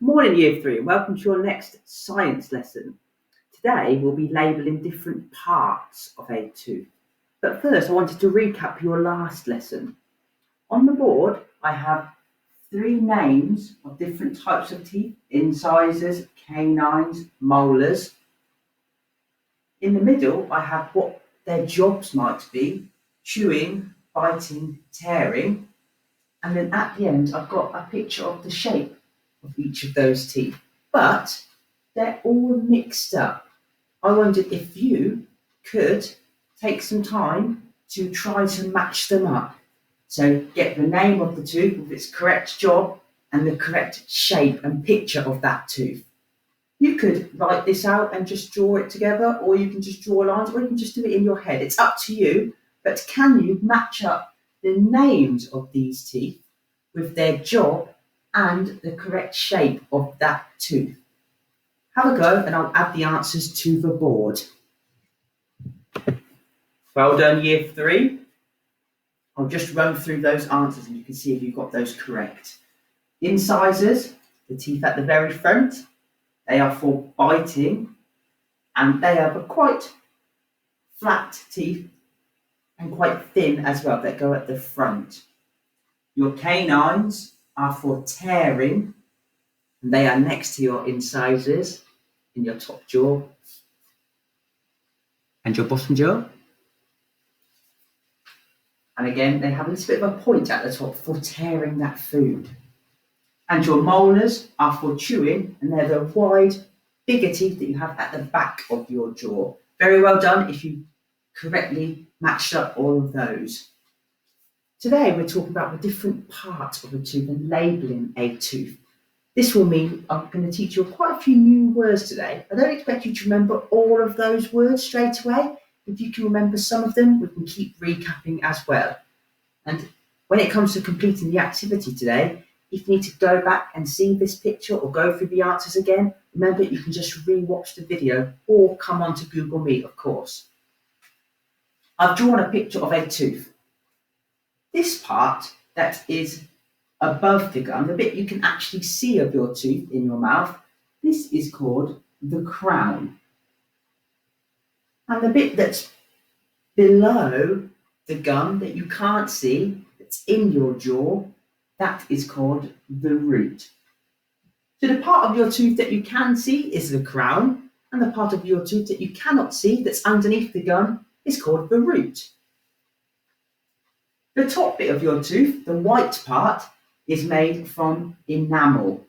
Morning Year 3 and welcome to your next science lesson. Today we'll be labelling different parts of a tooth. But first I wanted to recap your last lesson. On the board I have 3 names of different types of teeth: incisors, canines, molars. In the middle I have what their jobs might be: chewing, biting, tearing. And then at the end I've got a picture of the shape of each of those teeth, but they're all mixed up. I wondered if you could take some time to try to match them up. So get the name of the tooth with its correct job and the correct shape and picture of that tooth. You could write this out and just draw it together, or you can just draw lines, or you can just do it in your head. It's up to you, but can you match up the names of these teeth with their job and the correct shape of that tooth? Have a go and I'll add the answers to the board. Well done, Year 3. I'll just run through those answers and you can see if you've got those correct. Incisors, the teeth at the very front, they are for biting, and they have quite flat teeth and quite thin as well, that go at the front. Your canines are for tearing, and they are next to your incisors in your top jaw and your bottom jaw. And again, they have a little bit of a point at the top for tearing that food. And your molars are for chewing, and they're the wide, bigger teeth that you have at the back of your jaw. Very well done if you correctly matched up all of those. Today we're talking about the different parts of a tooth and labelling a tooth. This will mean I'm going to teach you quite a few new words today. I don't expect you to remember all of those words straight away. If you can remember some of them, we can keep recapping as well. And when it comes to completing the activity today, if you need to go back and see this picture or go through the answers again, remember you can just re-watch the video or come onto Google Meet, of course. I've drawn a picture of a tooth. This part that is above the gum, the bit you can actually see of your tooth in your mouth, this is called the crown. And the bit that's below the gum that you can't see, that's in your jaw, that is called the root. So the part of your tooth that you can see is the crown, and the part of your tooth that you cannot see that's underneath the gum is called the root. The top bit of your tooth, the white part, is made from enamel,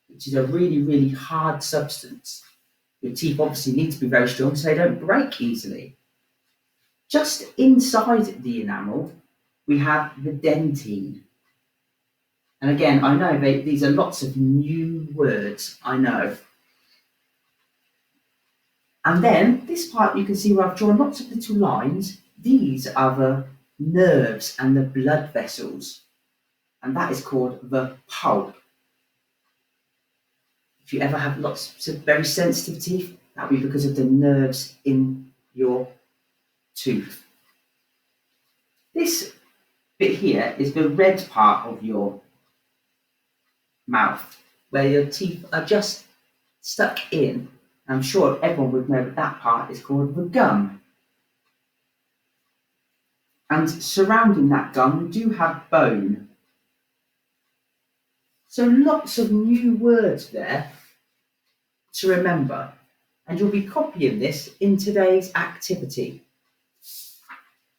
which is a really, really hard substance. Your teeth obviously need to be very strong so they don't break easily. Just inside the enamel, we have the dentine. And again, I know these are lots of new words, I know. And then this part you can see where I've drawn lots of little lines. These are the nerves and the blood vessels, and that is called the pulp. If you ever have lots of very sensitive teeth, that will be because of the nerves in your tooth. This bit here is the red part of your mouth, where your teeth are just stuck in. I'm sure everyone would know that part is called the gum. And surrounding that gum, we do have bone. So lots of new words there to remember. And you'll be copying this in today's activity.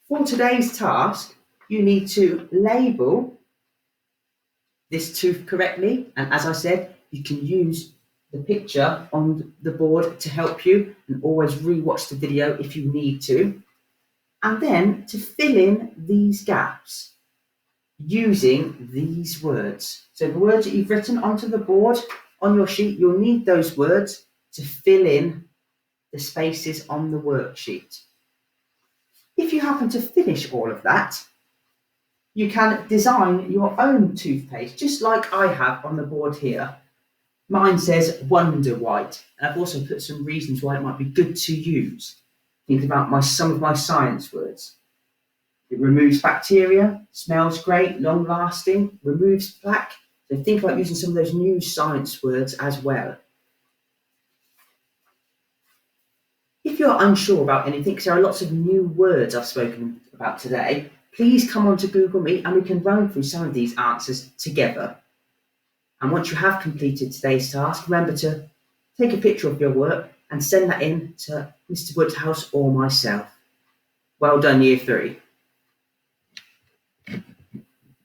For today's task, you need to label this tooth correctly. And as I said, you can use the picture on the board to help you, and always re-watch the video if you need to. And then to fill in these gaps using these words. So the words that you've written onto the board on your sheet, you'll need those words to fill in the spaces on the worksheet. If you happen to finish all of that, you can design your own toothpaste, just like I have on the board here. Mine says Wonder White, and I've also put some reasons why it might be good to use. Think about some of my science words. It removes bacteria, smells great, long lasting, removes plaque, So think about using some of those new science words as well. If you're unsure about anything, because there are lots of new words I've spoken about today, please come on to Google Meet and we can run through some of these answers together. And once you have completed today's task, remember to take a picture of your work and send that in to Mr. Woodhouse or myself. Well done, Year 3.